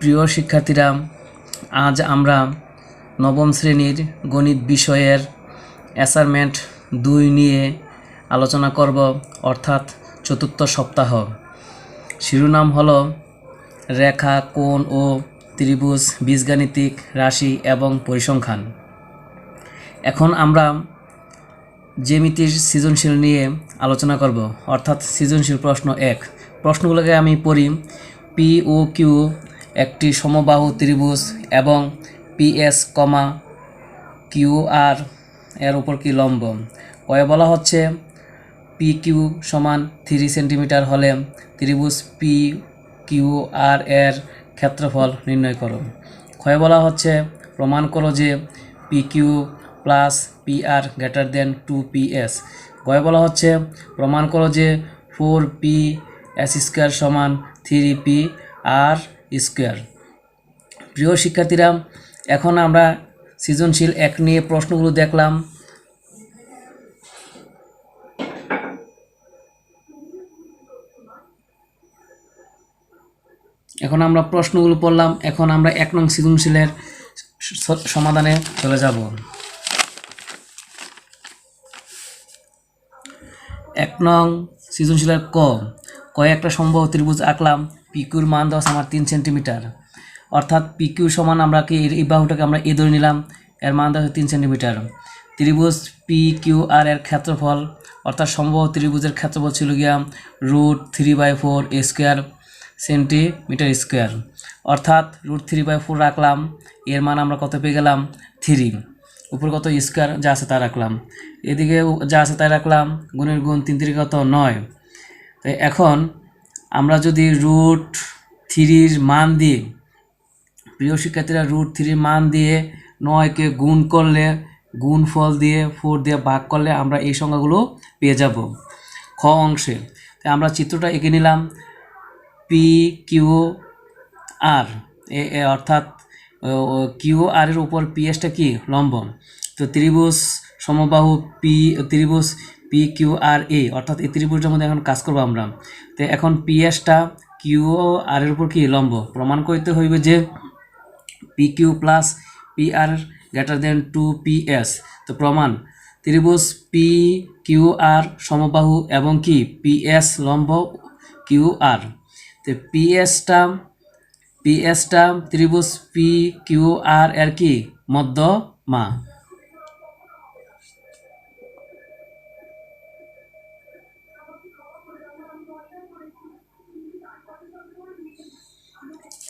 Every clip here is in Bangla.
প্রিয় শিক্ষার্থীরা, আজ আমরা নবম শ্রেণীর গণিত বিষয়ের অ্যাসাইনমেন্ট 2 নিয়ে আলোচনা করব, অর্থাৎ চতুর্থ সপ্তাহ। শিরোনাম হলো রেখা, কোণ ও ত্রিভুজ, বীজগাণিতিক রাশি এবং পরিসংখ্যান। এখন আমরা জ্যামিতির সৃজনশীল নিয়ে আলোচনা করব, অর্থাৎ সৃজনশীল প্রশ্ন 1। প্রশ্নগুলোকে আমি পড়ি। পি ও কিউ একটি সমবাহু ত্রিভুজ এবং পিএস, কিউ আর এর উপর কি লম্ব। কয়ে বলা হচ্ছে পি কিউ সমান 3 সেন্টিমিটার হলে ত্রিভুজ পি কিউ আর এর ক্ষেত্রফল নির্ণয় করো। ক্ষয়ে বলা হচ্ছে প্রমাণ করো যে P Q plus P R greater than 2PS। গয়ে বলা হচ্ছে প্রমাণ করো যে 4PS স্কোয়ার সমান 3PR স্কোয়ার। প্রিয় শিক্ষার্থীরা, এখন আমরা সৃজনশীল 1 নিয়ে প্রশ্নগুলো দেখলাম। এখন আমরা প্রশ্নগুলো পড়লাম। এখন আমরা 1 নং সৃজনশীলের সমাধানে চলে যাব। 1 নং সৃজনশীলের একটা সমবাহু ত্রিভুজ আঁকলাম। পিকিউর মান দেওয়া আমার 3 সেন্টিমিটার, অর্থাৎ পিকিউ সমান আমরা কি এই বাহুটাকে আমরা এ ধরে নিলাম, এর মান দেওয়া 3 সেন্টিমিটার। ত্রিভুজ পি কিউ আর এর ক্ষেত্রফল, অর্থাৎ সমবাহু ত্রিভুজের ক্ষেত্রফল ছিল গিয়া √3/4 স্কোয়ার সেন্টিমিটার স্কোয়ার, অর্থাৎ √3/4 রাখলাম। এর মান আমরা কত পেয়ে গেলাম? 3। উপর কত স্কোয়ার যা আছে তা রাখলাম, এদিকে যা আছে তাই রাখলাম। গুণের গুণ 3 3 কত 9। তাই এখন আমরা যদি √3 মান দিয়ে, প্রিয় শিক্ষার্থীরা, √3 মান দিয়ে 9কে গুণ করলে, গুণফল দিয়ে 4 দিয়ে ভাগ করলে আমরা এই সংখ্যাগুলো পেয়ে যাব খ অংশে। তাই আমরা চিত্রটা এঁকে নিলাম। পি কিউ আর অর্থাৎ কিউ আর এর উপর পিএসটা কি লম্ব। তো ত্রিভুজ সমবাহু ত্রিভুজ পি কিউ আর এ, অর্থাৎ এই ত্রিভুজের মধ্যে এখন কাজ করবো আমরা। তো এখন পিএসটা কিউ আর এর উপর কি লম্ব। প্রমাণ করতে হইবে যে P Q plus P R greater than 2PS। তো প্রমাণ, ত্রিভুজ পি কিউ আর সমবাহু এবং কি পিএস লম্ব কিউ আর। তো পিএসটা ত্রিভুজ পি কিউ আর এর কি মধ্যমা।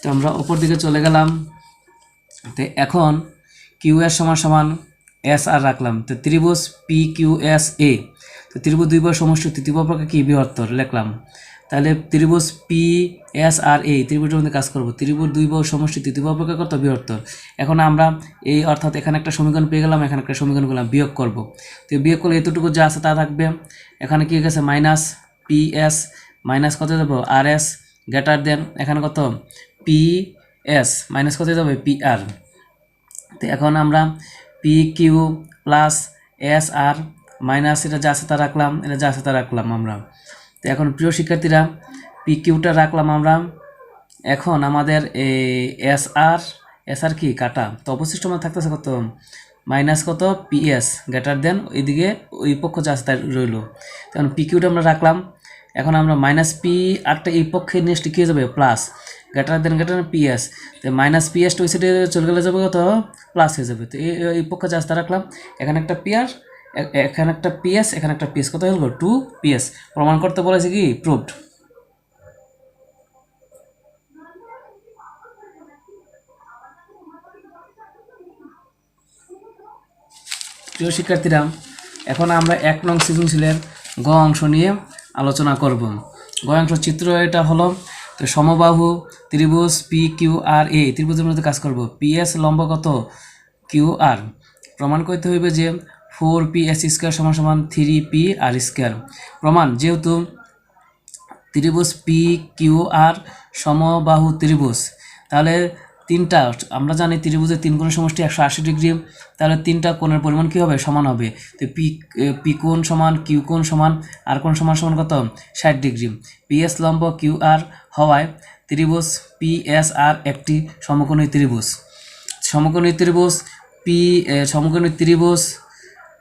তো আমরা উপর দিকে চলে গেলাম। তো এখন কিউ এর সমান এস আর রাখলাম। তো ত্রিভুজ পি কিউ এস এ, তো ত্রিভুজ দুই বাহুর সমষ্টি তৃতীয় প্রকার কি বৃহত্তর লিখলাম। তাহলে ত্রিভুজ পি এস আর এ ত্রিভুজের মধ্যে কাজ করব। ত্রিভুজ দুই বাহুর সমষ্টি তৃতীয় প্রকার কত বৃহত্তর। এখন আমরা এই অর্থাৎ এখানে একটা সমীকরণ পেয়ে গেলাম, এখানে একটা সমীকরণ করলাম, বিয়োগ করব। তো বিয়োগ করলে এতটুকু যা আছে তা থাকবে। এখানে কি গেছে মাইনাস পিএস, মাইনাস কত যাব আর এস গ্রেটার দেন এখানে কত পিএস, মাইনাস কত যাবে পিআর। তো এখন আমরা পি কিউ প্লাস এস আর মাইনাস এটা যা আছে তা রাখলাম, এটা যা আছে তা রাখলাম আমরা। তো এখন প্রিয় শিক্ষার্থীরা, পি কিউটা রাখলাম আমরা। এখন আমাদের এস আর কি কাটা, তো অবশিষ্ট আমার থাকতেছে কত মাইনাস কত পিএস গ্রেটার দেন ওইদিকে ওই পক্ষ যা আছে তাই রইল। তখন পি কিউটা আমরা রাখলাম। এখন আমরা মাইনাস পি আরটা এই পক্ষে নেক্সট কী হয়ে যাবে প্লাস গ্রেটার দেন পিএস। তো মাইনাস পিএসটা ওই সাইডে চলে গেলে যাবে কত প্লাস হয়ে যাবে। তো এই পক্ষে যা আছে রাখলাম। এখানে একটা পিআর, এখানে একটা পিএস, এখানে একটা পিএস, কত হলো 2PS। প্রমাণ করতে বলেছে কি প্রুভড। প্রিয় শিক্ষার্থীরা, এখন আমরা 1 নং সৃজনশীলের গ অংশ নিয়ে আলোচনা করব। গ অংশ চিত্র এটা হলো, তো সমবাহু ত্রিভুজ পি কিউ আর এ ত্রিভুজের মধ্যে কাজ করব। পিএস লম্ব কত কিউ আর। প্রমাণ করতে হইবে যে 4PS স্কোয়ার সমান 3PR স্কোয়ার। প্রমাণ, যেহেতু ত্রিভুজ পি কিউ আর সমবাহু ত্রিভুজ, তাহলে তিনটা, আমরা জানি ত্রিভুজের 3 কোণের সমষ্টি 180 ডিগ্রি, তাহলে 3টা কোণের পরিমাণ কী হবে সমান হবে। তো পি কোণ সমান কিউ কোণ সমান আর কোণ সমান কত 60 ডিগ্রি। পিএস লম্ব কিউ আর হওয়ায় ত্রিভুজ PSR একটি সমকোণী ত্রিভুজ। সমকোণী ত্রিভুজ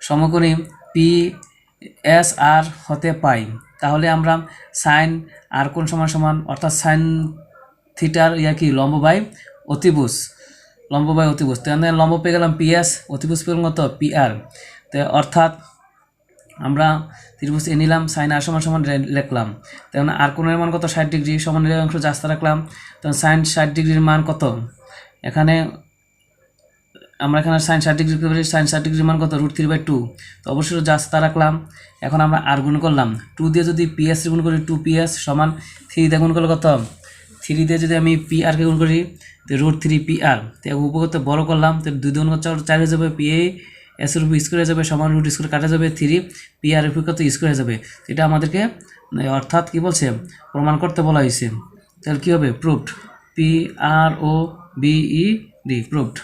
সমকোণী PSR হতে পাই। তাহলে আমরা সাইন আর কোণ সমান সমান অর্থাৎ সাইন থিটার কি লম্ব বাই অতিভুজ, তাহলে লম্ব পেয়ে গেলাম PS, অতিভুজ পেয়ে গেলাম কত PR। তো অর্থাৎ আমরা ত্রিভুজ এ নিলাম, সাইন আর সমান সমান লিখলাম, তেমন আর কোণের মান কত 60 ডিগ্রি, সমান অংশ জাস্তা রাখলাম, তখন সাইন 60 ডিগ্রির মান কত, এখানে আমরা এখানে সাইন 60 ডিগ্রি পেতে পারি, সাইন 60 ডিগ্রির মান কত √3/2, তো অবশ্যই জাস্তা রাখলাম। এখন আমরা আর গুণ করলাম, 2 দিয়ে যদি PS গুণ করি 2PS সমান 3 দিয়ে গুণ করলে কত, 3 দিয়ে যদি আমি PR কে গুণ করি তো √3PR, তো উপকৃত বড় করলাম, তো 2 গুণ 4 হয়ে যাবে, PS এর উপর স্কোয়ার হয়ে যাবে, সমান √ স্কোয়ার কাটা যাবে, 3 PR এর উপর কত স্কোয়ার হয়ে যাবে। এটা আমাদেরকে অর্থাৎ কি বলছে প্রমাণ করতে বলা হয়েছে। তাহলে কী হবে, প্রুভড, PROVED, প্রুভড।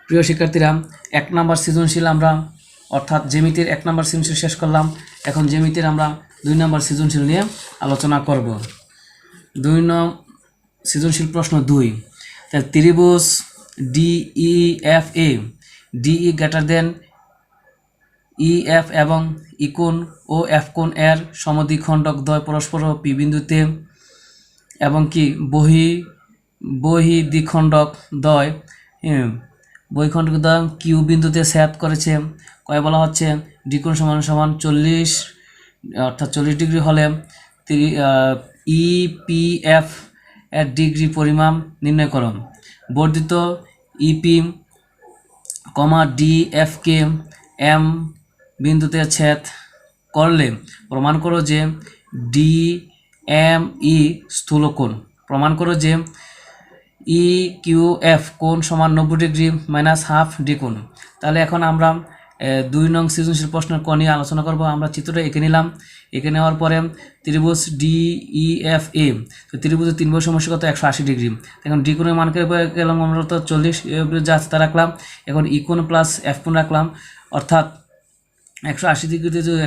প্রিয় শিক্ষার্থীরা, 1 নম্বর সৃজনশীল আমরা অর্থাৎ জ্যামিতির 1 নম্বর সৃজনশীল শেষ করলাম। এখন জ্যামিতির আমরা 2 নম্বর সৃজনশীল নিয়ে আলোচনা করব। 2 নং সৃজনশীল প্রশ্ন 2, তাহলে ত্রিভুজ DEFA, DE greater than EF এবং ই কোণ ও F কোণ এর সমদ্বিখণ্ডক দ্বয় পরস্পর P বিন্দুতে এবং কি বহিঃদ্বিখণ্ডক দ্বয় কিউ বিন্দুতে ছেদ করেছে। কয় বলা হচ্ছে, ডি কোণ সমান সমান 40 অর্থাৎ 40 ডিগ্রি হলে EPF এর ডিগ্রি পরিমাপ নির্ণয় করো। বর্ধিত EP, DF কে M বিন্দুতে ছেদ করলে প্রমাণ করো যে DME স্থূলকোণ। প্রমাণ করো যে EQF কোণ সমান 90 ডিগ্রি মাইনাস হাফ ডি কোণ। তাহলে এখন আমরা 2 নং সৃজনশীল প্রশ্নের ক নিয়ে আলোচনা করব। আমরা চিত্রটা এঁকে নিলাম, এঁকে নেওয়ার পরে ত্রিভুজ DEFA, তো ত্রিভুজের 3 বাহুর সমষ্টি কত 180 ডিগ্রি। এখন ডি কোণের মানকে গেলাম আমরা তো 40 যা রাখলাম, এখন ই কোণ প্লাস F কোণ রাখলাম, অর্থাৎ 180 ডিগ্রিতে যদি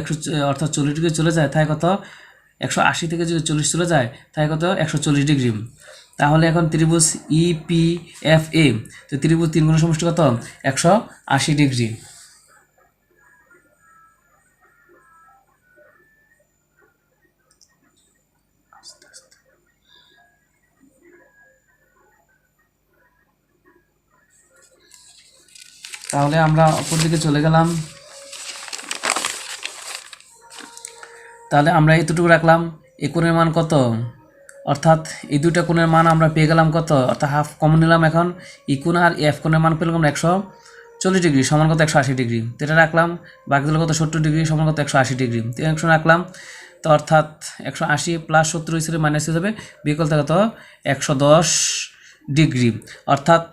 অর্থাৎ 40 ডিগ্রি চলে যায় তাই কত, 180 থেকে যদি 40 চলে যায় তাই কত 140 ডিগ্রি। তাহলে এখন ত্রিভুজ EPFA, তো ত্রিভুজ 3 কোণের সমষ্টি কত 180 ডিগ্রি। তাহলে আমরা অপর দিকে চলে গেলাম। তাহলে আমরা এতটুকু রাখলাম, এই কোণের মান কত, অর্থাৎ এই দুইটা কোণের মান আমরা পেয়ে গেলাম কত, অর্থাৎ হাফ কমন নিলাম। এখন ই কোণ আর F কোণের মান পেলাম 140 ডিগ্রি সমান কত 180 ডিগ্রি, তো এটা রাখলাম। বাকি দিল কত 70 ডিগ্রি সমান কত 180 ডিগ্রি, তো একশো রাখলাম। তো অর্থাৎ 180 প্লাস 70 হিসেবে মাইনাস হয়ে যাবে, বিকল্প কত 110 ডিগ্রি, অর্থাৎ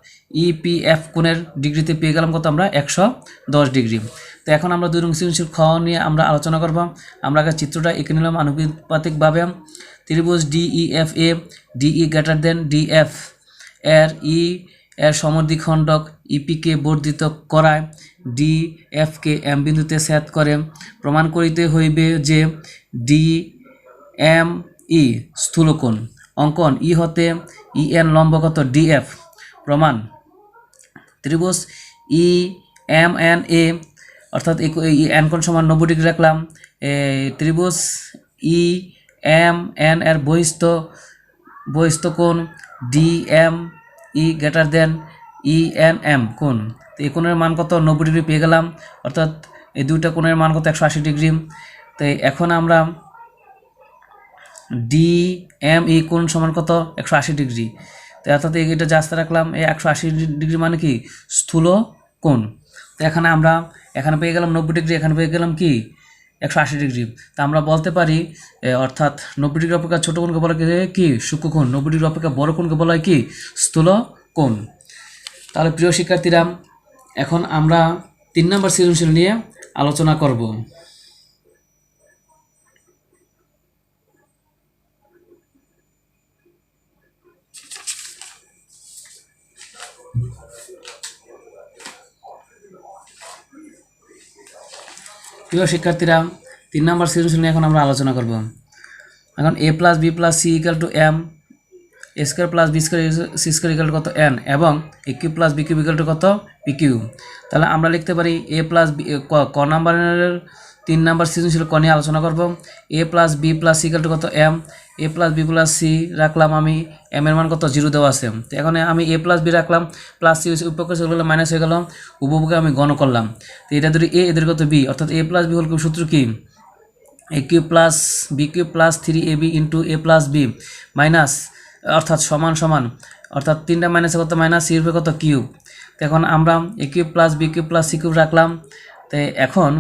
EPF কোণের ডিগ্রিতে পেয়ে গেলাম কত আমরা 110 ডিগ্রি। তো এখন আমরা 2 নং সৃজনশীল খ নিয়ে আমরা আলোচনা করব। আমরা আগে চিত্রটা এঁকে নিলাম আনুপাতিকভাবে। ত্রিভুজ DEFA, DE greater than DF এর এর সমদ্বিখণ্ডক EP কে বর্ধিত করায় DF কে M বিন্দুতে ছেদ করে। প্রমাণ করিতে হইবে যে DME স্থূলকোণ। অঙ্কন ই হতে EN লম্ব কত DF। প্রমাণ, ত্রিভুজ EMNA অর্থাৎ এন কোণ সমান 90 ডিগ্রি রাখলাম। ত্রিভুজ EMN এর বহিস্থ কোণ DME গ্রেটার দেন ENM কোণ। তো এই কোণের মান কত 90 ডিগ্রি পেয়ে গেলাম, অর্থাৎ এই দুইটা কোণের মান কত 180 ডিগ্রি। তো এখন আমরা DME কোণ সমান কত 180 ডিগ্রি, তো অর্থাৎ এটা জাস্তা রাখলাম। এই 180 ডিগ্রি মানে কি স্থূল কোণ। তো এখানে আমরা এখানে পেয়ে গেলাম 90 ডিগ্রি, এখানে পেয়ে গেলাম কি 180 ডিগ্রি। তা আমরা বলতে পারি অর্থাৎ 90 ডিগ্রি অপেক্ষা ছোট কোণকে বলা হয় কি সূক্ষ্মকোণ, 90 ডিগ্রি অপেক্ষা বড় কোণকে বলা হয় কি স্থূল কোণ। তাহলে প্রিয় শিক্ষার্থীরা, এখন আমরা 3 নম্বর সৃজনশীল নিয়ে আলোচনা করব। প্রিয় শিক্ষার্থীরা 3 নম্বর সৃজনশীল নিয়ে এখন আমরা আলোচনা করব। এখন a plus B plus C equal to M A square plus B square C square equal to কত এন এবং A cube plus B cube equal to কত পি কিউ। তাহলে আমরা লিখতে পারি এ প্লাস বি ক নাম্বারের 3 নম্বর সৃজনশীল ক নিয়ে আলোচনা করব। A plus B plus C equal to কত M, A plus B plus C রাখলাম আমি, এম এর মান কত 0 দেওয়া আছে। তো এখন আমি এ প্লাস বি রাখলাম, প্লাস সি উপপক্ষে চলে গেলো মাইনাস হয়ে গেল, উপপক্ষে আমি গণ করলাম। তো এটা ধরি এ, এদের কত বি, অর্থাৎ এ প্লাস বি হল সূত্র কি A cube plus B cube plus 3ab into A plus B minus অর্থাৎ সমান সমান অর্থাৎ 3টা মাইনাসে কত মাইনাস সি রূপে কত কিউব। তো এখন আমরা A cube plus B cube plus C cube রাখলাম। তো এখন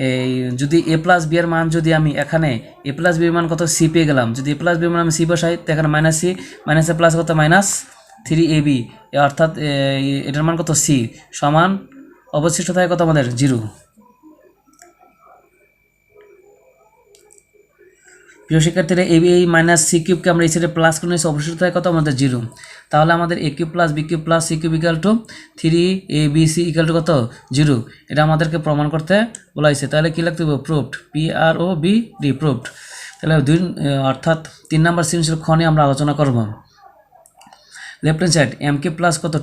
এই যদি এ প্লাস বি এর মান যদি আমি এখানে এ প্লাস বি এর মান কত সি পেয়ে গেলাম, যদি এ প্লাস বি এর মান আমি সি বসাই তো এখানে মাইনাস সি মাইনাসে প্লাস কত মাইনাস 3ab অর্থাৎ এটার মান কত সি সমান অবশিষ্ট থাকে কত আমাদের 0। প্রিয় শিক্ষার্থীরা এই মাইনাস সি কিউবকে আমরা এই সাইডে প্লাস করে নিয়েছি, অবশিষ্ট থাকে কত আমাদের 0। তাহলে আমাদের A cube plus B cube plus C cube equal to 3abc equal to কত 0, এটা আমাদেরকে প্রমাণ করতে বলা হয়েছে। তাহলে কী লিখতে হবে প্রুভড, PROVD প্রুভড। তাহলে অর্থাৎ 3 নম্বর সৃজনশীল খ নিয়ে আমরা আলোচনা করব। Left hand side M cube plus কত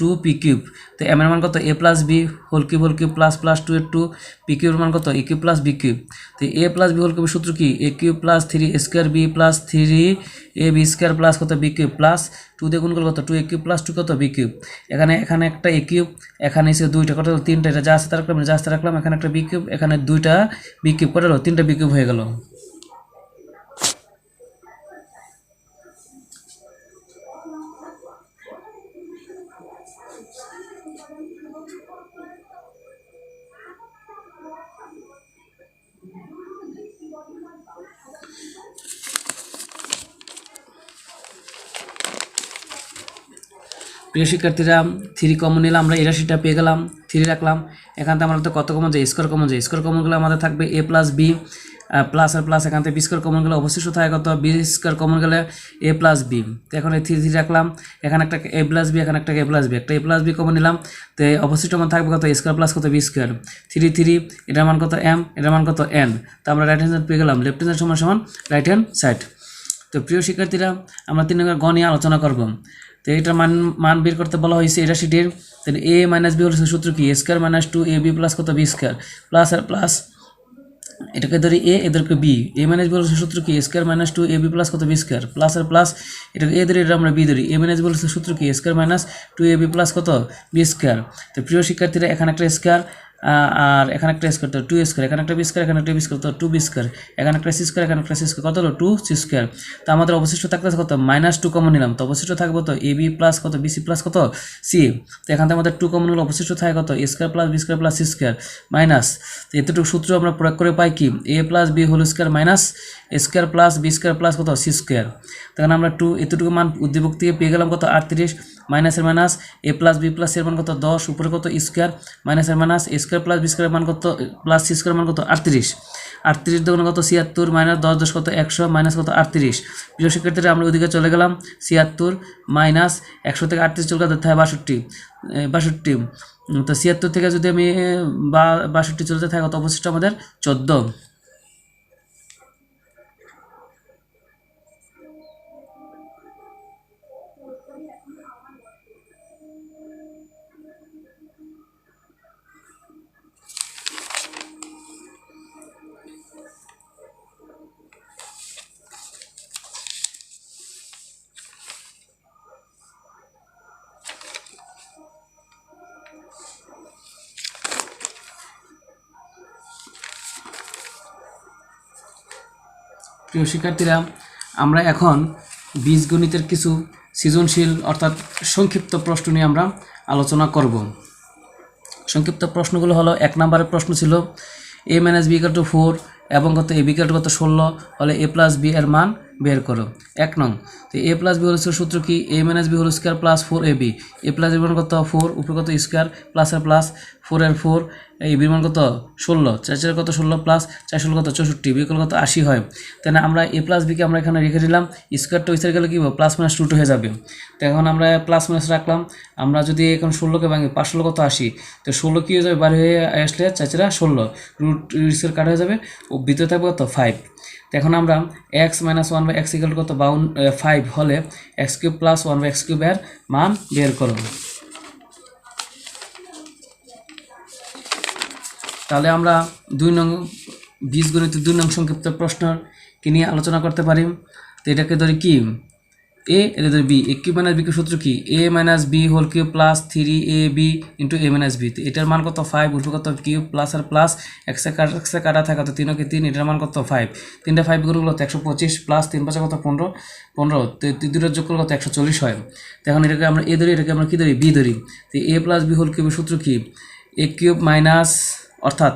2 পি কিউব, তো এম এর মান কত A plus B whole cube plus plus 2 এর 2 পি কিউবের মান কত A cube plus B cube. তো এ প্লাস বি হোল কিউবের সূত্র কি A cube plus 3 square B plus 3ab square plus কত বি কিউব প্লাস 2 দিয়ে গুণ করলে কত 2 এ কিউব প্লাস 2 কত বি কিউব। এখানে একটা এ কিউব, এখানে এসে 2টা কত 3টা, এটা যা আছে তা রাখলাম, যা আছে তা রাখলাম, এখানে একটা বি কিউব, এখানে 2টা বি কিউব কত হলো 3টা বি কিউব হয়ে গেল। প্রিয় শিক্ষার্থীরা 3 কমন নিলাম, আমরা এই রাশিটা পেয়ে গেলাম, 3 রাখলাম। এখান থেকে আমাদের কত কমন যায় স্কোয়ার কমন যায়, স্কোয়ার কমন গেলে আমাদের থাকবে এ প্লাস বি প্লাস আর প্লাস, এখান থেকে বি স্কোয়ার কমন গেলে অবশিষ্ট থাকে কত বি স্কোয়ার কমন গেলে এ প্লাস বি। তো এখন এই 3 রাখলাম, এখানে একটা এ প্লাস বি, এখানে একটা এ প্লাস বি, একটা এ প্লাস বি কমন নিলাম। তো অবশিষ্ট মান থাকবে কত স্কোয়ার প্লাস কত বি স্কোয়ার 3 এটার মান কত এম, এটার মান কত এন। তো আমরা রাইট হ্যান্ড সাইড পেয়ে গেলাম, লেফট হ্যান্ড সাইড সমান রাইট হ্যান্ড সাইড। তো প্রিয় শিক্ষার্থীরা আমরা 3 নম্বর গ নিয়ে আলোচনা করব। তো এটার মান বের করতে বলা হয়েছে এই রাশিটির। তাহলে এ মাইনাস বি হল সূত্র কি এ স্কোয়ার মাইনাস 2ab প্লাস কত বি স্কোয়ার প্লাস আর প্লাস এটাকে ধরি এ, এদেরকে বি, এ মাইনাস বি হল সূত্র কি এ স্কোয়ার মাইনাস 2ab প্লাস কত বি স্কোয়ার প্লাস আর প্লাস এটাকে এ ধরি, এটা আমরা বি ধরি, এ মাইনাস বি হল সূত্র কি এ স্কোয়ার মাইনাস 2ab প্লাস কত বি স্কোয়ার। তো প্রিয় শিক্ষার্থীরা এখানে একটা স্কোয়ার আর এখানে একটা স্কোয়ার, তো 2 স্কোয়ার, এখানে একটা বি স্কোয়ার, এখানে একটা বি স্কোয়ার, তো 2 বি স্কোয়ার, এখানে একটা সি স্কোয়ার, এখানে একটা সি স্কোয়ার, কত হলো 2 সি স্কোয়ার। তো আমাদের অবশিষ্ট থাকতেছে কত -2 কমন নিলাম, তো অবশিষ্ট থাকবে তো এ বি প্লাস কত বি সি প্লাস কত সি। তো এখান থেকে আমাদের 2 কমন হলো, অবশিষ্ট থাকে কত A square plus B square plus C square minus. তো এতটুকু সূত্র আমরা প্রয়োগ করে পাই কি A plus B whole square minus A square plus B square plus কত সি স্কোয়ার। তখন আমরা 2 এতটুকু মান উদ্দীপক থেকে পেয়ে গেলাম কত 38 মাইনাসের মাইনাস এ প্লাস বি প্লাস এর মান কত 10 উপরে কত স্কোয়ার মাইনাসের minus A square plus B square মান কত প্লাস সি স্কোয়ার মান কত 38 দেখুন কত 76 মাইনাস 10 কত 100 মাইনাস কত 38। প্রিয় শিক্ষার্থীরা আমরা ওইদিকে চলে গেলাম 76 মাইনাস 100 থেকে 38 চলে গেলে থাকে 62। তো 76 থেকে যদি আমি 62 চলতে থাকে কত অবশিষ্ট আমাদের 14। প্রিয় শিক্ষার্থীরা আমরা এখন বীজগণিতের কিছু সৃজনশীল অর্থাৎ সংক্ষিপ্ত প্রশ্ন নিয়ে আমরা আলোচনা করব। সংক্ষিপ্ত প্রশ্নগুলো হলো 1 নম্বরের প্রশ্ন ছিল a minus B equal to 4 এবং কত এ বি ইকুয়াল টু কত 16 হলে এ প্লাস বি এর মান বের করো। 1 নং, তো এ প্লাস বি হোল সূত্র কি A minus B whole square plus 4ab, A plus B মান কত 4 উপরে কত স্কোয়ার প্লাস আর প্লাস 4 এর 4 এই বির মান কত 16, 4 কত 16 প্লাস 4 16 কত 64, বিকল কত 80 হয়। তাই না আমরা a প্লাস বিকে আমরা এখানে রেখে দিলাম, স্কোয়ারটা ওই সাইড গেলে কী হবে প্লাস মাইনাস রুট হয়ে যাবে। তো এখন আমরা প্লাস মাইনাস রাখলাম, আমরা যদি এখন 16কে ভাঙি 5 16 কত 80, তো 16 কী হয়ে যাবে বাইরে হয়ে আসলে 4 16 রুট স্কোয়ার কাটা হয়ে যাবে, ও ভিতরে থাকবে কত 5। তো এখন আমরা x মাইনাস 1/x ইকুয়াল কত 5 হলে x cube plus 1/x cube এর মান বের করো। তাহলে আমরা 2 নং বীজগণিত 2 নং সংক্ষিপ্ত প্রশ্নকে নিয়ে আলোচনা করতে পারি। তো এটাকে ধরি কি এ, এটা ধরি B, A cube minus B cube সূত্র কি A minus B whole cube plus 3ab into A minus B. এটার মান কত 5, উল্টো কত কিউব প্লাস আর প্লাস এক্সে কাটা থাকে তো 3 কে 3, এটার মান কত 5, 3টা 5 গুণ করলে 125 প্লাস 3 5 কত 15 15, দুটোর যোগ করলে কত 140 হয়। তো এখন এটাকে আমরা এ ধরি, এটাকে আমরা কি ধরি বি ধরি। তো এ প্লাস বি হোল কিউবের সূত্র কি এ কিউব মাইনাস, অর্থাৎ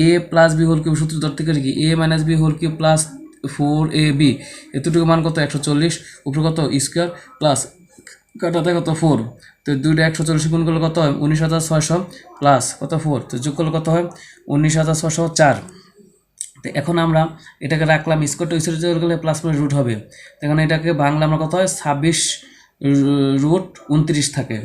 A plus B whole cube সূত্র ধরতে গেলে কি A minus B whole cube plus 4ab, এতটুকু মান কত 140, উপরে কত স্কোয়ার প্লাস কাটাতে কত 4, তো দুইটা 140 গুণ করলে কত হয় 19,600 প্লাস কত 4, তো যোগ করলে কত হয় 19,604। তো এখন আমরা এটাকে রাখলাম, স্কোয়ারটা ওই সাইডে গেলে প্লাস মাইনাস রুট হবে, তো এখন এটাকে বাংলা আমরা কত হয় 26 রুট 29 থাকে।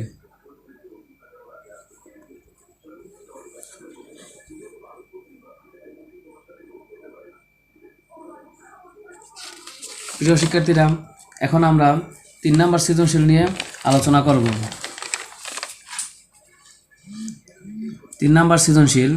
প্রিয় শিক্ষার্থীরা, এখন আমরা 3 নম্বর সৃজনশীল নিয়ে আলোচনা করব। 3 নম্বর সৃজনশীল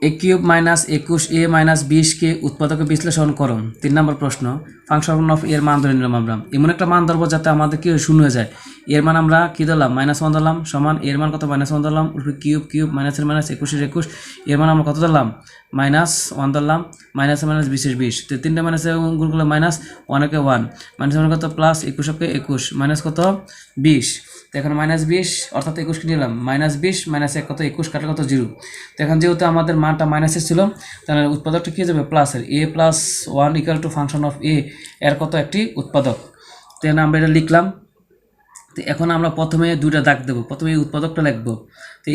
এ কিউব মাইনাস 21 এ মাইনাস 20 কে উৎপাদকে বিশ্লেষণ করো। 3 নম্বর প্রশ্ন, ফাংশন অফ এর মান ধরে নিলাম আমরা, এমন একটা মান ধরবো যাতে আমাদের কি শূন্য হয়ে যায়। এর মান আমরা কি ধরলাম -1 ধরলাম, সমান এর মান কত -1 ধরলাম, উপরে কিউব কিউব মাইনাসের মাইনাস 21 এর 21, এর মান আমরা কত ধরলাম -1 ধরলাম, মাইনাসের মাইনাস 20 এর 20, তো 3টা মাইনাসে গুণ করলে -1 একে 1, মাইনাস কত প্লাস 21 কে 21, মাইনাস কত 20। তো এখন -20 অর্থাৎ 21 কে নিলাম, -20 মাইনাস 1 কত 21, কাটলে কত 0। তো এখন যেহেতু আমাদের মানটা মাইনাসের ছিল, তাহলে উৎপাদকটা কী হয়ে যাবে প্লাসের, a plus 1 equal to function of a এর কত একটি উৎপাদক। তো আমরা এটা লিখলাম। তো এখন আমরা প্রথমে দুইটা দাগ দেবো, প্রথমে এই উৎপাদকটা লিখবো। তো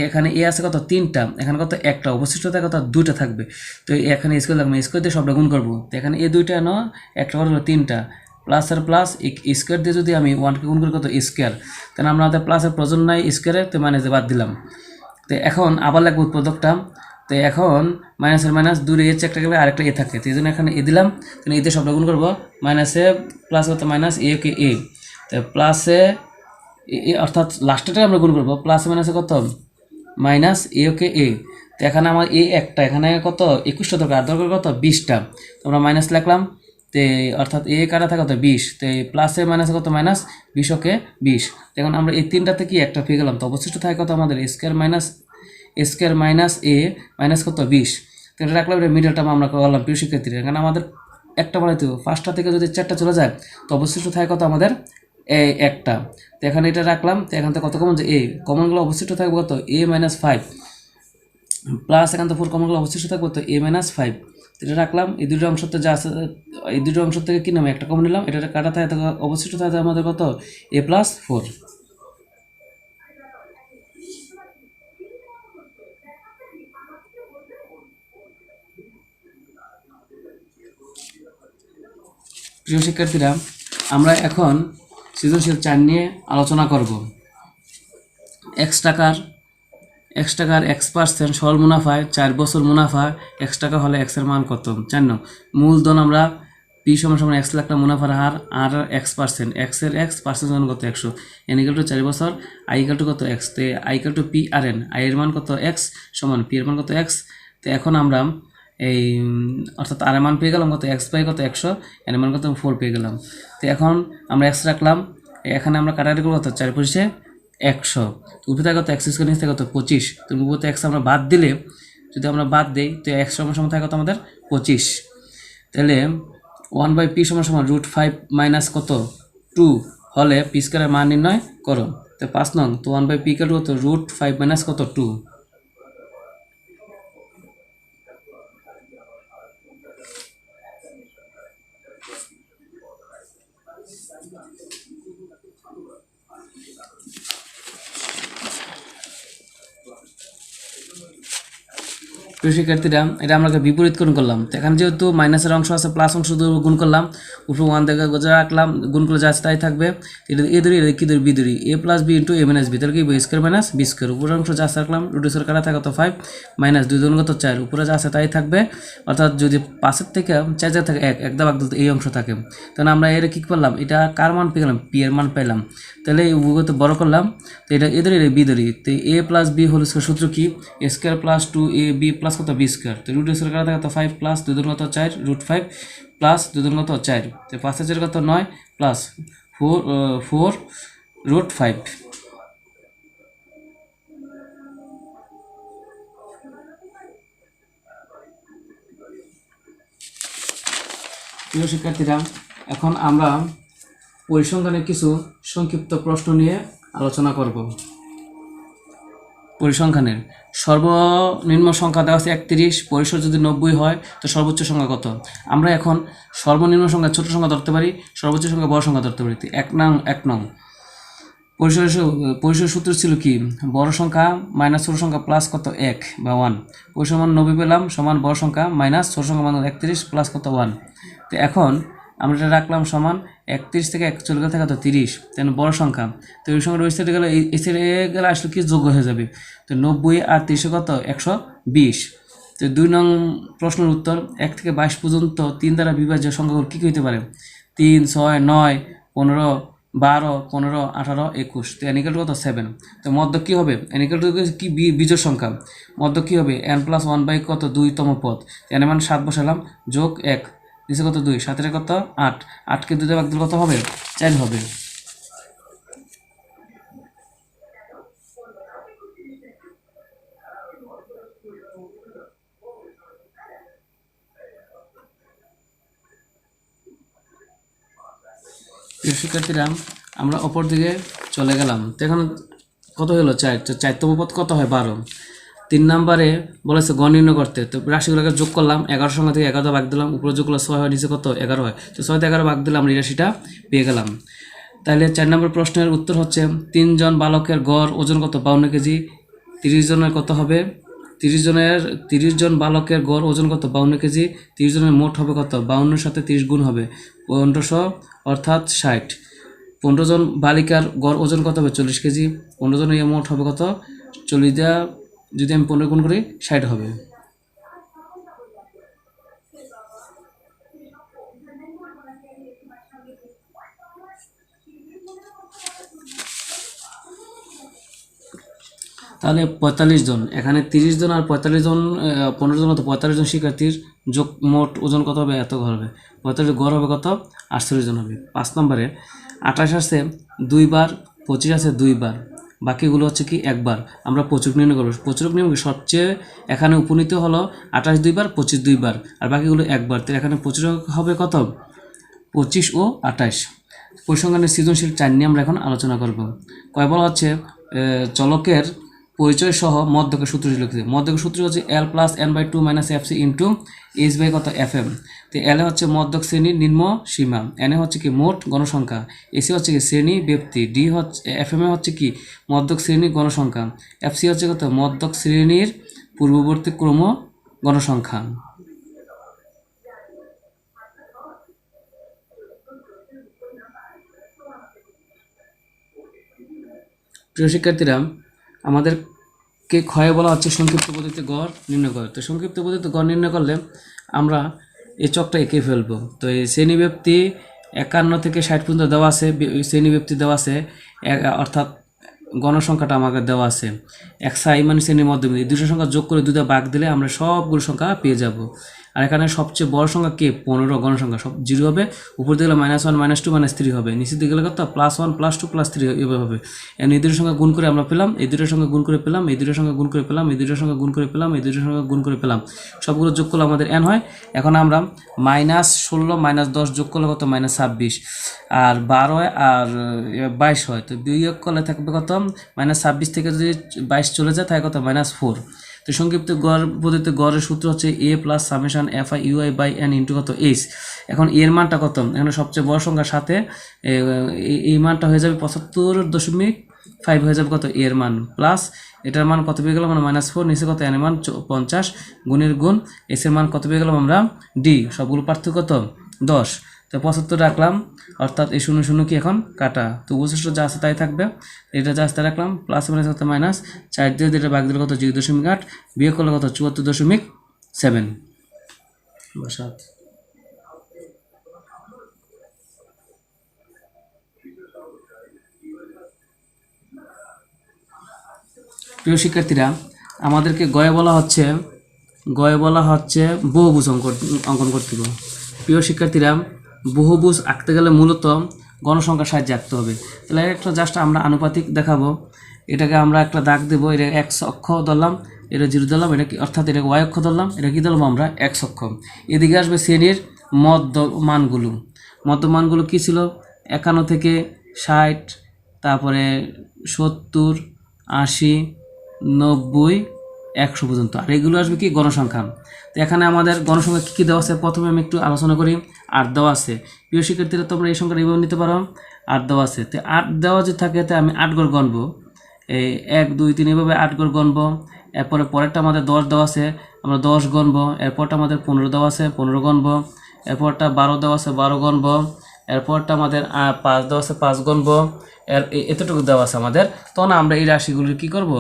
এখানে এ আছে কত 3টা, এখানে কত 1টা, অবশিষ্ট থাকে কত 2টা থাকবে। তো এখানে স্কোয়ার লাগবে, স্কোয়ার দিয়ে সবটা গুণ করবো। তো এখানে এ 2টা না, একটা করে হলো 3টা, প্লাস আর প্লাস স্কোয়ার দিয়ে যদি আমি 1কে গুণ করি কত স্কোয়ার, কারণ আমরা আমাদের প্লাসের প্রয়োজন নাই স্কোয়ারে, তো মাইনাসে বাদ দিলাম। তো এখন আবার লাগবে উৎপাদকটা। তো এখন মাইনাসের মাইনাস দূরে এ একটা গেলে আরেকটা এ থাকে, তো এই জন্য এখানে এ দিলাম, তাহলে এতে সবটা গুণ করবো, মাইনাসে প্লাস কত মাইনাস এ কে এ, তো প্লাসে অর্থাৎ লাস্টেটা আমরা গুণ করবো, প্লাসে মাইনাসে কত মাইনাস এ কে এ। তো এখানে আমার এ একটা, এখানে কত 21টা দরকার, আর দরকার কত 20টা, তো আমরা মাইনাস লিখলাম। তো অর্থাৎ এ কাটা থাকে কত 20, তো প্লাসে মাইনাসে কত মাইনাস 20 ওকে 20। এখন আমরা এই 3টাতে কি একটা পেয়ে গেলাম, তো অবশিষ্ট থাকে কত আমাদের স্কোয়ার মাইনাস এ মাইনাস কত 20। তো এটা রাখলাম, এটা মিডলটা আমরা করলাম প্রিয় শিক্ষার্থীরা। এখানে আমাদের একটা বানাইতে হবে, 5টা থেকে যদি 4টা চলে যায় তো অবশিষ্ট থাকে কত আমাদের একটা। তো এখানে এটা রাখলাম, তো এখান থেকে কত কমন যে এ কমনগুলো অবশিষ্ট থাকবে কত a মাইনাস 5, প্লাস এখান থেকে 4 কমনগুলো অবশিষ্ট থাকবে তো a মাইনাস 5। এটা রাখলাম, এই দুটো অংশতে যা আছে, এই দুটো অংশ থেকে কি নাম একটা কমন নিলাম, এটা কাটা থাকে অবশিষ্ট থাকে আমাদের কত a প্লাস 4। প্রিয় শিক্ষার্থীরা, আমরা এখন সৃজনশীল 4 নিয়ে আলোচনা করব। x টাকার x% সরল মুনাফায় 4 বছর মুনাফা x টাকা হলে x এর মান কত। 4 নং, মূলধন আমরা p = x লাখ টাকা মুনাফার হার, আর x%, x এর x% কত 100, n = 4 বছর, i = কত x, তো i = p R n, i এর মান কত x সমান p এর মান কত x। তো এখন আমরা এই অর্থাৎ আর এর মান পেয়ে গেলাম কত x বাই কত 100, n এর মান কত 4 পেয়ে গেলাম। তো এখন আমরা x রাখলাম, এখানে আমরা কাটাকাটি করব কত 4 পঁচিশে 100, উপরে থাকে কত x² নিচে থাকে কত 25, তো উপরে x আমরা বাদ দিলে, যদি আমরা বাদ দেই তো x সমান থাকে কত আমাদের 25। তাহলে 1/p = √5 মাইনাস কত 2 হলে p² এর মান নির্ণয় করো। তো 5 নং, তো 1/p = কত √5 মাইনাস কত 2। প্রিয় শিক্ষার্থীরা, এটা আমরা বিপরীতকরণ করলাম। তো এখানে যেহেতু মাইনাসের অংশ আছে, প্লাস অংশ গুণ করলাম, উপরে 1 থেকে রাখলাম, গুণ করে যা আছে তাই থাকবে। এটা এ ধরি, এটা কি ধরি, বি ধরি, a plus B into A minus B, তাহলে কি B square minus B square, উপরের অংশ যা আছে রাখলাম, রুট স্কোয়ার কাটা থাকে কত 5 মাইনাস 2 দুগুণ কত 4, উপরে যা আছে তাই থাকবে। অর্থাৎ যদি 5-এর থেকে 4 যা থাকে 1 দা ভাগ দিলে এই অংশ থাকে। তাহলে আমরা এর কি করলাম, এটা কার মান পেয়ে গেলাম, পি এর মান পেলাম। তাহলে এই উভয়কে বড় করলাম, তো এটা এ ধরি, বি ধরি, তো A plus B whole square সূত্র কি, এ স্কোয়ার প্লাস 2ab প্লাস কত বি স্কোয়ার, তো রুট স্কোয়ার কাটা থাকে কত 5 প্লাস 2 দুগুণ কত 4 √ 5 প্লাস 2 দুগুণ কত 4, তো 5 কত 9 প্লাস 4 √ 5। প্রিয় শিক্ষার্থীরা, এখন আমরা পরিসংখ্যানের কিছু সংক্ষিপ্ত প্রশ্ন নিয়ে আলোচনা করব। পরিসংখ্যানের সর্বনিম্ন সংখ্যা দেওয়া আছে 31, পরিসর যদি 90 হয় তো সর্বোচ্চ সংখ্যা কত? আমরা এখন সর্বনিম্ন সংখ্যা ছোট সংখ্যা ধরতে পারি, সর্বোচ্চ সংখ্যা বড় সংখ্যা ধরতে পারি। এক নং পরিসর সূত্র ছিল কি, বড় সংখ্যা মাইনাস ছোট সংখ্যা প্লাস কত 1 বা 1, পরিসর মান 90 পেলাম সমান বড় সংখ্যা মাইনাস ছোট সংখ্যা মান 31 প্লাস কত 1। তো এখন আমরা এটা রাখলাম সমান 31 থেকে 1 চলে গেলে থাকে কত 30, তেন বড় সংখ্যা। তো এই সংখ্যাটা ওই সাইডে গেলে এই সাইডে গেলে আসলে কি যোগ্য হয়ে যাবে, তো 90 আর 30 কত 120। তো 2 নং প্রশ্নের উত্তর, 1 থেকে 22 পর্যন্ত 3 দ্বারা বিভাজ্য সংখ্যাগুলো কী কী হতে পারে, 3, 6, 9, 15, 12, 15, 18, 21। তো n = কত 7। তো মধ্য কী হবে, n = কি বিজোড় সংখ্যা, মধ্য কী হবে n+1 কত 2তম পদ, n এর মান 7 বসালাম, যোগ 1 নিচে কত 2, 7 কত 8, 8কে 2 দিয়ে ভাগ দিলে কত হবে 4 হবে। শিক্ষার্থীরা, আমরা অপর দিকে চলে গেলাম। তো এখন কত হলো 4, 4তম পদ কত হয় 12। 3 নম্বরে বলেছে গণ নির্ণয় করতে, তো রাশিগুলোকে যোগ করলাম, 11 সংখ্যা থেকে 11 ভাগ দিলাম, উপরে যোগ করলে 6 হয়, নিচে কত 11 হয়, তো 6 থেকে 11 ভাগ দিলাম, আমরা এই রাশিটা পেয়ে গেলাম। তাহলে 4 নম্বর প্রশ্নের উত্তর হচ্ছে 3 জন বালকের গড় ওজন কত 52 কেজি, 30 জনের কত হবে, 30 জন বালকের গড় ওজন কত 52 কেজি, 30 জনের মোট হবে কত, 52 সাথে 30 গুণ হবে 1500 অর্থাৎ 60। 15 জন বালিকার গড় ওজন কত হবে 40 কেজি, 15 জনের মোট হবে কত 40 দিয়া যদি আমি 15 গুণ করি 60 হবে। তাহলে 45 জন, এখানে 30 জন আর 45 জন, 15 জন, 45 জন শিক্ষার্থীর যোগ মোট ওজন কত হবে, এত হবে 45, গড় হবে কত 48 জন হবে। 5 নম্বরে 28 আছে 2 বার, 25 আছে 2 বার, বাকিগুলো হচ্ছে কি একবার। আমরা প্রচুরক নির্ণয় করবো। প্রচুরক নিয়ম সবচেয়ে এখানে উপনীত হলো 28 2 বার, 25 2 বার, আর বাকিগুলো একবার। তো এখানে প্রচুরক হবে কত 25 ও 28। পরিসংখ্যানের সৃজনশীল 4 নিয়ে আমরা এখন আলোচনা করব। কয় বলা হচ্ছে চলকের পরিচয় সহ মধ্যকের সূত্র লিখতে। মধ্যকের সূত্র হচ্ছে L+n/2 - fc into h by কত fm। তো L হচ্ছে মধ্যক শ্রেণীর নিম্ন সীমা, n হচ্ছে কি মোট গণসংখ্যা, এসি হচ্ছে কি শ্রেণী ব্যক্তি, ডি হচ্ছে fm হচ্ছে কি মধ্যক শ্রেণীর গণসংখ্যা, fc হচ্ছে কত মধ্যক শ্রেণীর পূর্ববর্তী ক্রম গণসংখ্যা। প্রিয় শিক্ষার্থীরা, আমাদেরকে ক্ষয়ে বলা হচ্ছে সংক্ষিপ্ত পদ্ধতিতে গড় নির্ণয় করে। তো সংক্ষিপ্ত পদ্ধতিতে গড় নির্ণয় করলে আমরা এই চকটা এঁকে ফেলবো। তো এই শ্রেণীব্যাপ্তি 51 থেকে 60 পর্যন্ত দেওয়া আছে, শ্রেণীব্যাপ্তি দেওয়া আছে, অর্থাৎ গণসংখ্যাটা আমাকে দেওয়া আছে একসাই মানে শ্রেণীর মধ্যে। এই দুটো সংখ্যা যোগ করে 2 দিয়ে ভাগ দিলে আমরা সবগুলো সংখ্যা পেয়ে যাব। আর এখানে সবচেয়ে বড় সংখ্যা কে 15 গণসংখ্যা, সব 0 হবে, উপর দিকে গেলে -1 -2 -3 হবে, নিচে দিকে গেলে কত +1 +2 +3 এভাবে হবে। এই দুটোর সংখ্যা গুণ করে আমরা পেলাম, এই দুটোর সংখ্যা গুণ করে পেলাম, এই দুটোর সংখ্যা গুণ করে পেলাম, এই দুটোর সংখ্যা গুণ করে পেলাম, এই দুটোর সংখ্যা গুণ করে পেলাম, সবগুলো যোগ করলে আমাদের n হয়। এখন আমরা -16 -10 যোগ করলে কত -26, আর 12 আর 22 হয়, তো 2 যোগ করলে থাকবে কত -26 থেকে যদি 22 চলে যায় তাহলে কত -4। তো সংক্ষিপ্ত গড় পদ্ধতিতে গড়ের সূত্র হচ্ছে a plus summation fi ui by n into কত h। এখন এর মানটা কত, এখানে সবচেয়ে বড় সংখ্যার সাথে এই মানটা হয়ে যাবে 75.5 5 হয়ে যাবে কত এর মান, প্লাস এটার মান কত পেয়ে গেলাম আমরা -4, নিচে কত এর মান 50, গুণের গুণ এস এর মান কত পেয়ে গেলাম আমরা ডি, সবগুলো পার্থক্য কত 10। তো 75 রাখলাম, অর্থাৎ এই 0 0 কি এখন কাটা, তো অবশিষ্ট যা আছে তাই থাকবে। এটা যা আছে তাই রাখলাম, প্লাস মাইনাস কত মাইনাস, 4 দিয়ে এটা ভাগ দিলে কত 0.8, বিয়োগ করলে কত 74.7 বসাত। প্রিয় শিক্ষার্থীরা, আমাদেরকে গয়ে বলা হচ্ছে বহুভুজ অঙ্কন করতে হবে। প্রিয় শিক্ষার্থীরা, বহুভুজ আঁকতে গেলে মূলত গণসংখ্যার সাহায্যে আঁকতে হবে। তাহলে একটা জাস্ট আমরা আনুপাতিক দেখাবো, এটাকে আমরা একটা দাগ দেবো, এটা এক্স অক্ষ ধরলাম, এটা 0 ধরলাম, এটা কি অর্থাৎ এটাকে ওয়াই অক্ষ ধরলাম, এটা কি ধরলাম আমরা এক্স অক্ষ। এদিকে আসবে শ্রেণীর মধ্যমানগুলো কী ছিল, 51 থেকে 60, তারপরে 70, 80, 90, 100 পর্যন্ত। আর এগুলো আসবে কি গণসংখ্যা। তো এখানে আমাদের গণসংখ্যা কী কী দেওয়া আছে প্রথমে আমি একটু আলোচনা করি। 8 দেওয়া আছে। প্রিয় শিক্ষার্থীরা, তোমরা এই সংখ্যাটা এইভাবে নিতে পারো, 8 দেওয়া আছে। তো 8 দেওয়া যে থাকে, তো আমি 8 ঘর গণবো, এই 1 2 3 এভাবে 8 ঘর গণবো। এরপরে পরেরটা আমাদের 10 দেওয়া আছে, আমরা 10 গণবো। এরপরটা আমাদের 15 দেওয়া আছে, 15 গণবো। এরপরটা 12 দেওয়া আছে, 12 গণবো। এরপরটা আমাদের 5 দেওয়া আছে, 5 গণবো। এতটুকু দেওয়া আছে আমাদের, তখন আমরা এই রাশিগুলির কী করব,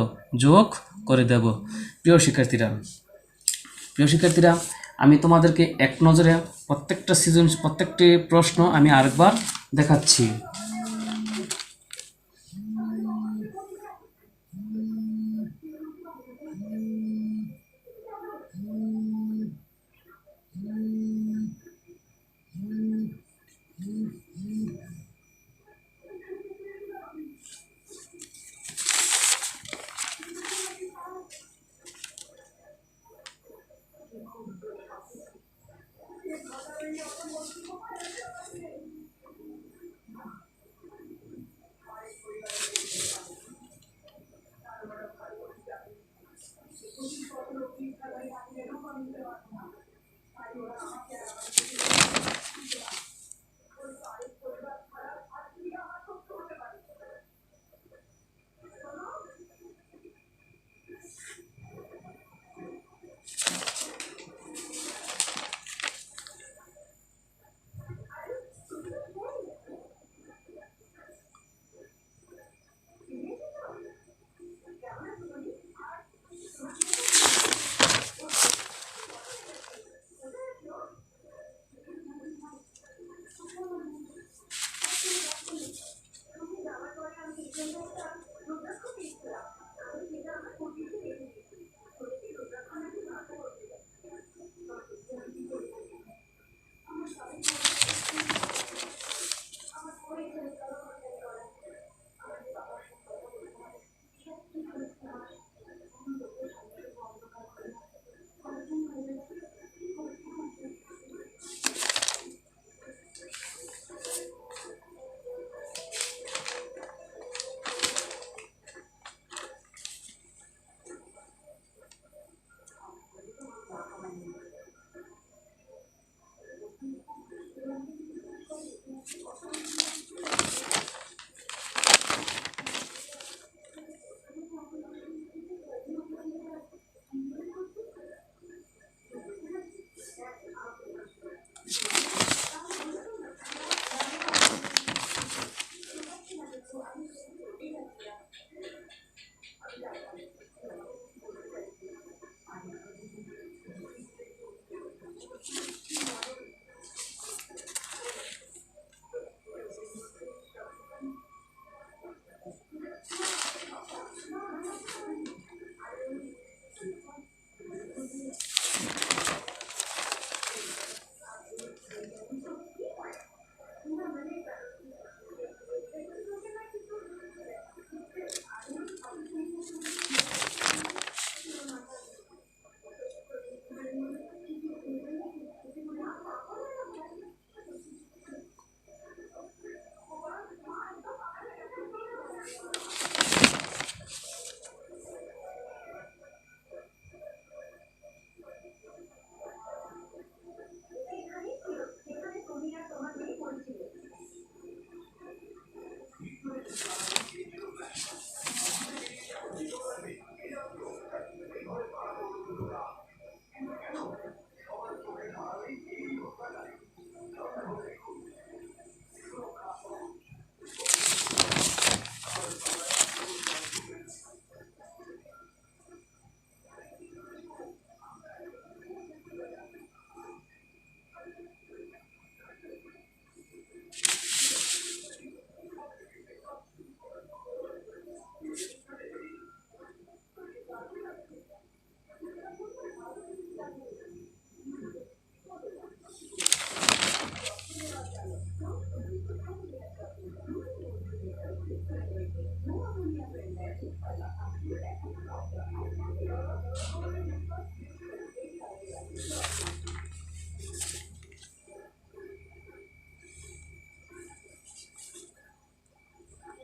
যোগ করে দেব। প্রিয় শিক্ষার্থীরা, আমি তোমাদেরকে এক নজরে প্রত্যেকটি প্রশ্ন আমি আরেকবার দেখাচ্ছি।